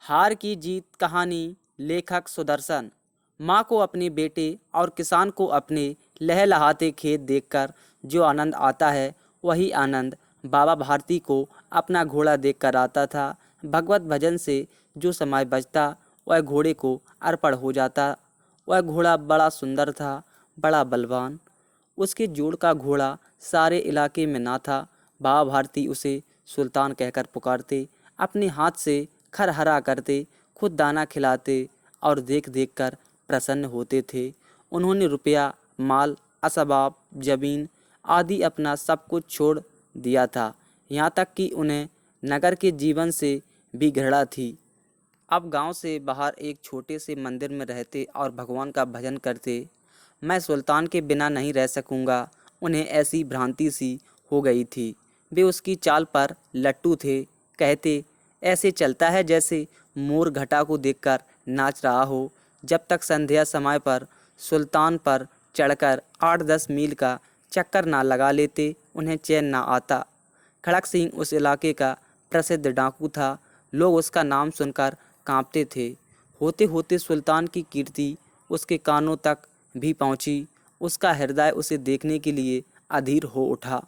हार की जीत कहानी। लेखक सुदर्शन। माँ को अपने बेटे और किसान को अपने लहलहाते खेत देखकर जो आनंद आता है, वही आनंद बाबा भारती को अपना घोड़ा देखकर आता था। भगवत भजन से जो समय बचता, वह घोड़े को अर्पण हो जाता। वह घोड़ा बड़ा सुंदर था, बड़ा बलवान। उसके जोड़ का घोड़ा सारे इलाके में ना था। बाबा भारती उसे सुल्तान कहकर पुकारते, अपने हाथ से खरहरा करते, खुद दाना खिलाते और देख देख कर प्रसन्न होते थे। उन्होंने रुपया, माल, असबाब, जमीन आदि अपना सब कुछ छोड़ दिया था। यहाँ तक कि उन्हें नगर के जीवन से भी घृणा थी। अब गांव से बाहर एक छोटे से मंदिर में रहते और भगवान का भजन करते। मैं सुल्तान के बिना नहीं रह सकूंगा। उन्हें ऐसी भ्रांति सी हो गई थी। वे उसकी चाल पर लट्टू थे। कहते, ऐसे चलता है जैसे मोर घटा को देखकर नाच रहा हो। जब तक संध्या समय पर सुल्तान पर चढ़कर 8-10 मील का चक्कर ना लगा लेते, उन्हें चैन ना आता। खड़क सिंह उस इलाके का प्रसिद्ध डाकू था। लोग उसका नाम सुनकर कांपते थे। होते होते सुल्तान की कीर्ति उसके कानों तक भी पहुंची। उसका हृदय उसे देखने के लिए अधीर हो उठा।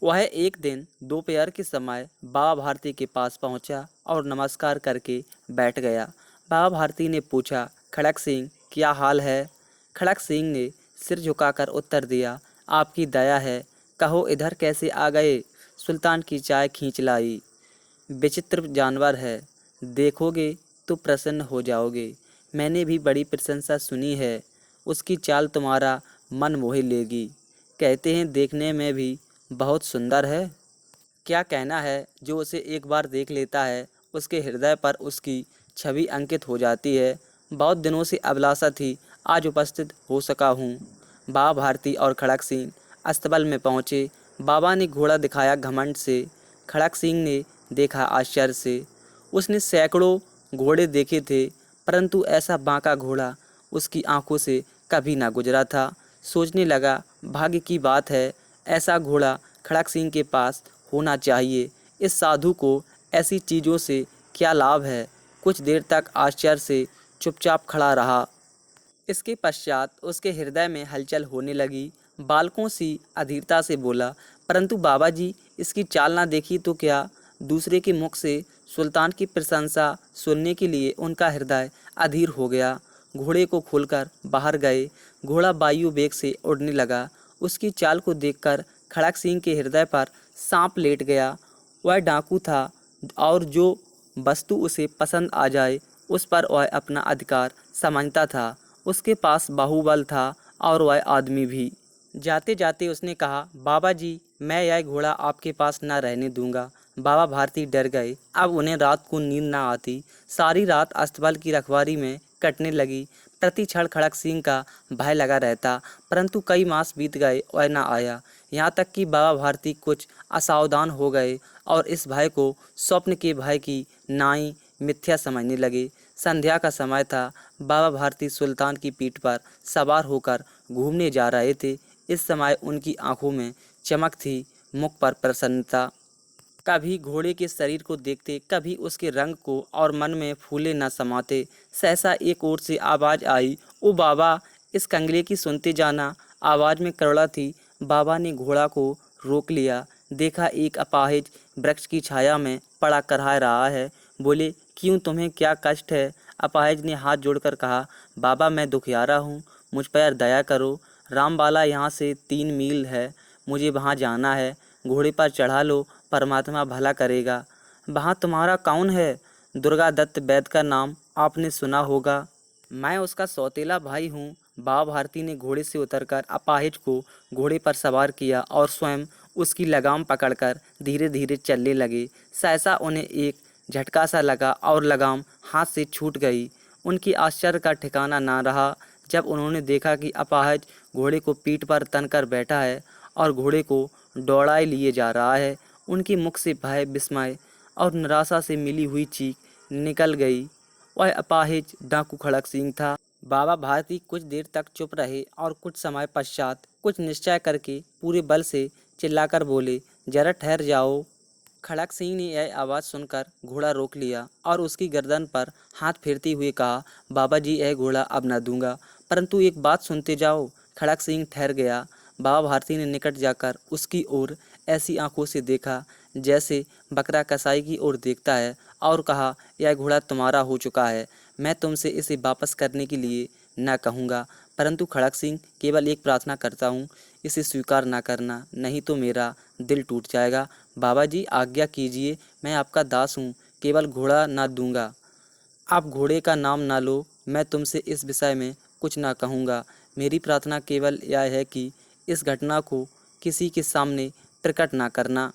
वह एक दिन दोपहर के समय बाबा भारती के पास पहुंचा और नमस्कार करके बैठ गया। बाबा भारती ने पूछा, खड़क सिंह, क्या हाल है? खड़क सिंह ने सिर झुकाकर उत्तर दिया, आपकी दया है। कहो, इधर कैसे आ गए? सुल्तान की चाय खींच लाई। विचित्र जानवर है, देखोगे तो प्रसन्न हो जाओगे। मैंने भी बड़ी प्रशंसा सुनी है। उसकी चाल तुम्हारा मन मोह लेगी। कहते हैं देखने में भी बहुत सुंदर है। क्या कहना है, जो उसे एक बार देख लेता है, उसके हृदय पर उसकी छवि अंकित हो जाती है। बहुत दिनों से अभिलाषा थी, आज उपस्थित हो सका हूँ। बाबा भारती और खड़क सिंह अस्तबल में पहुँचे। बाबा ने घोड़ा दिखाया घमंड से। खड़क सिंह ने देखा आश्चर्य से। उसने सैकड़ों घोड़े देखे थे, परंतु ऐसा बांका घोड़ा उसकी आंखों से कभी ना गुजरा था। सोचने लगा, भाग्य की बात है, ऐसा घोड़ा खड़क सिंह के पास होना चाहिए। इस साधु को ऐसी चीज़ों से क्या लाभ है? कुछ देर तक आश्चर्य से चुपचाप खड़ा रहा। इसके पश्चात उसके हृदय में हलचल होने लगी। बालकों सी अधीरता से बोला, परंतु बाबा जी, इसकी चाल ना देखी तो क्या? दूसरे के मुख से सुल्तान की प्रशंसा सुनने के लिए उनका हृदय अधीर हो गया। घोड़े को खोलकर बाहर गए। घोड़ा वायु वेग से उड़ने लगा। उसकी चाल को देखकर खड़क सिंह के हृदय पर सांप लेट गया। वह डाकू था और जो वस्तु उसे पसंद आ जाए, उस पर वह अपना अधिकार समझता था। उसके पास बाहुबल था और वह आदमी भी। जाते जाते उसने कहा, बाबा जी, मैं यह घोड़ा आपके पास न रहने दूंगा। बाबा भारती डर गए। अब उन्हें रात को नींद न आती। सारी रात अस्तबल की रखवारी में कटने लगी। प्रति क्षण खड़क सिंह का भय लगा रहता, परंतु कई मास बीत गए, वह न आया। यहाँ तक कि बाबा भारती कुछ असावधान हो गए और इस भय को स्वप्न के भय की नाई मिथ्या समझने लगे। संध्या का समय था। बाबा भारती सुल्तान की पीठ पर सवार होकर घूमने जा रहे थे। इस समय उनकी आंखों में चमक थी, मुख पर प्रसन्नता। कभी घोड़े के शरीर को देखते, कभी उसके रंग को, और मन में फूले न समाते। सहसा एक ओर से आवाज़ आई, ओ बाबा, इस कंगले की सुनते जाना। आवाज़ में करुणा थी। बाबा ने घोड़ा को रोक लिया। देखा एक अपाहिज वृक्ष की छाया में पड़ा करहा रहा है। बोले, क्यों, तुम्हें क्या कष्ट है? अपाहिज ने हाथ जोड़कर कहा, बाबा, मैं दुखियारा हूँ, मुझ पर दया करो। रामबाला यहाँ से 3 मील है, मुझे वहाँ जाना है। घोड़े पर चढ़ा लो, परमात्मा भला करेगा। वहाँ तुम्हारा कौन है? दुर्गा दत्त वैद्य का नाम आपने सुना होगा। मैं उसका सौतेला भाई हूँ। बाबा भारती ने घोड़े से उतरकर अपाहिज को घोड़े पर सवार किया और स्वयं उसकी लगाम पकड़कर धीरे धीरे चलने लगे। सहसा उन्हें एक झटका सा लगा और लगाम हाथ से छूट गई। उनकी आश्चर्य का ठिकाना ना रहा जब उन्होंने देखा कि अपाहिज घोड़े को पीठ पर तनकर बैठा है और घोड़े को दौड़ाए लिए जा रहा है। उनके मुख से भय, विस्मय और निराशा से मिली हुई चीख निकल गई। वह अपाहिज डाकू खड़क सिंह था। बाबा भारती कुछ देर तक चुप रहे और कुछ समय पश्चात कुछ निश्चय करके पूरे बल से चिल्लाकर बोले, जरा ठहर जाओ। खड़क सिंह ने यह आवाज़ सुनकर घोड़ा रोक लिया और उसकी गर्दन पर हाथ फेरते हुए कहा, बाबा जी यह घोड़ा अब न दूंगा, परंतु एक बात सुनते जाओ। खड़क सिंह ठहर गया। बाबा भारती ने निकट जाकर उसकी ओर ऐसी आंखों से देखा जैसे बकरा कसाई की ओर देखता है और कहा, यह घोड़ा तुम्हारा हो चुका है। मैं तुमसे इसे वापस करने के लिए न कहूँगा, परंतु खड़क सिंह केवल एक प्रार्थना करता हूँ, इसे स्वीकार ना करना, नहीं तो मेरा दिल टूट जाएगा। बाबा जी आज्ञा कीजिए, मैं आपका दास हूँ, केवल घोड़ा ना दूंगा। आप घोड़े का नाम ना लो, मैं तुमसे इस विषय में कुछ ना कहूँगा। मेरी प्रार्थना केवल यह है कि इस घटना को किसी के सामने प्रकट ना करना।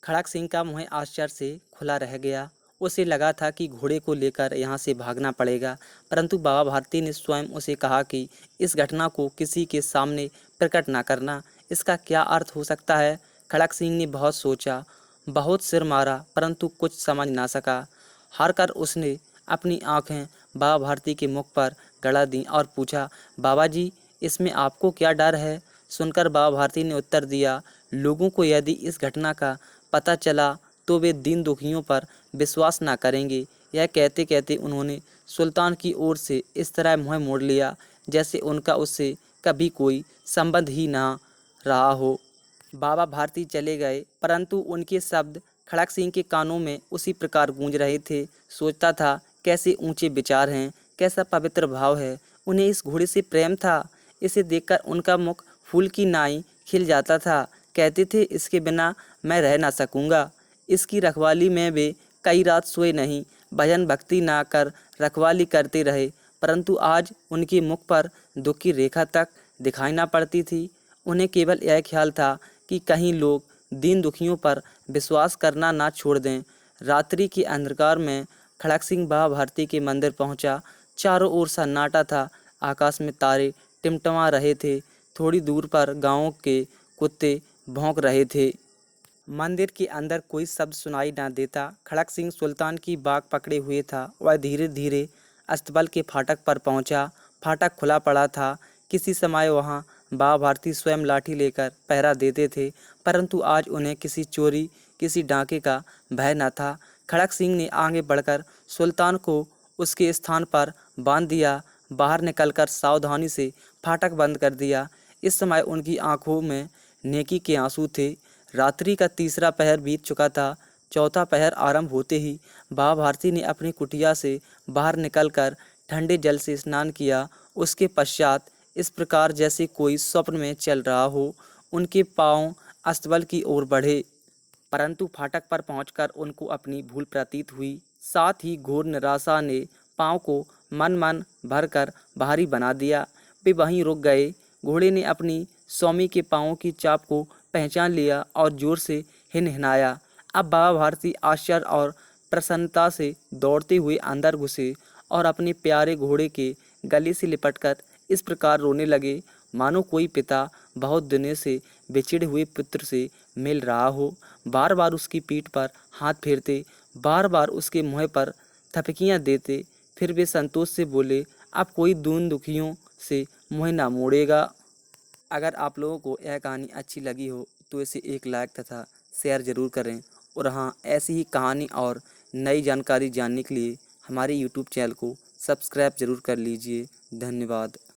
खड़क सिंह का मुँह आश्चर्य से खुला रह गया। उसे लगा था कि घोड़े को लेकर यहाँ से भागना पड़ेगा, परंतु बाबा भारती ने स्वयं उसे कहा कि इस घटना को किसी के सामने प्रकट ना करना। इसका क्या अर्थ हो सकता है? खड़क सिंह ने बहुत सोचा, बहुत सिर मारा, परंतु कुछ समझ ना सका। हार कर उसने अपनी आंखें बाबा भारती के मुख पर गड़ा दी और पूछा, बाबा जी इसमें आपको क्या डर है? सुनकर बाबा भारती ने उत्तर दिया, लोगों को यदि इस घटना का पता चला तो वे दीन दुखियों पर विश्वास ना करेंगे। यह कहते कहते उन्होंने सुल्तान की ओर से इस तरह मुँह मोड़ लिया जैसे उनका उससे कभी कोई संबंध ही ना रहा हो। बाबा भारती चले गए, परंतु उनके शब्द खड़क सिंह के कानों में उसी प्रकार गूंज रहे थे। सोचता था, कैसे ऊंचे विचार हैं, कैसा पवित्र भाव है। उन्हें इस घोड़े से प्रेम था। इसे देखकर उनका मुख फूल की नाई खिल जाता था। कहते थे, इसके बिना मैं रह ना सकूँगा। इसकी रखवाली में वे कई रात सोए नहीं, भजन भक्ति ना कर रखवाली करते रहे, परंतु आज उनके मुख पर दुख की रेखा तक दिखाई ना पड़ती थी। उन्हें केवल यह ख्याल था कि कहीं लोग दीन दुखियों पर विश्वास करना ना छोड़ दें। रात्रि के अंधकार में खड़क सिंह बाबा भारती के मंदिर पहुंचा। चारों ओर सन्नाटा था। आकाश में तारे टिमटिमा रहे थे। थोड़ी दूर पर गांवों के कुत्ते भौंक रहे थे। मंदिर के अंदर कोई शब्द सुनाई ना देता। खड़क सिंह सुल्तान की बाग पकड़े हुए था। वह धीरे धीरे अस्तबल के फाटक पर पहुंचा। फाटक खुला पड़ा था। किसी समय वहां बाबा भारती स्वयं लाठी लेकर पहरा देते थे, परंतु आज उन्हें किसी चोरी, किसी डाके का भय न था। खड़क सिंह ने आगे बढ़कर सुल्तान को उसके स्थान पर बांध दिया। बाहर निकलकर सावधानी से फाटक बंद कर दिया। इस समय उनकी आंखों में नेकी के आंसू थे। रात्रि का तीसरा पहर बीत चुका था। चौथा पहर आरंभ होते ही बाबा भारती ने अपनी कुटिया से बाहर निकलकर ठंडे जल से स्नान किया। उसके पश्चात इस प्रकार जैसे कोई स्वप्न में चल रहा हो, उनके पांव अस्तबल की ओर बढ़े, परंतु फाटक पर पहुंचकर उनको अपनी भूल प्रतीत हुई। साथ ही घोर निराशा ने पांव को मन मन भरकर भारी बना दिया। वे वहीं रुक गए। घोड़े ने अपनी स्वामी के पांवों की चाप को पहचान लिया और जोर से हिनहिनाया। अब बाबा भारती आश्चर्य और प्रसन्नता से दौड़ते हुए अंदर घुसे और अपने प्यारे घोड़े के गले से लिपटकर इस प्रकार रोने लगे, मानो कोई पिता बहुत दिनों से बिछड़े हुए पुत्र से मिल रहा हो। बार बार उसकी पीठ पर हाथ फेरते, बार बार उसके मुँह पर थपकियाँ देते। फिर वे संतोष से बोले, अब कोई दीन दुखियों से मुँह ना मोड़ेगा। अगर आप लोगों को यह कहानी अच्छी लगी हो तो इसे एक लाइक तथा शेयर ज़रूर करें, और हाँ, ऐसी ही कहानी और नई जानकारी जानने के लिए हमारे यूट्यूब चैनल को सब्सक्राइब ज़रूर कर लीजिए। धन्यवाद।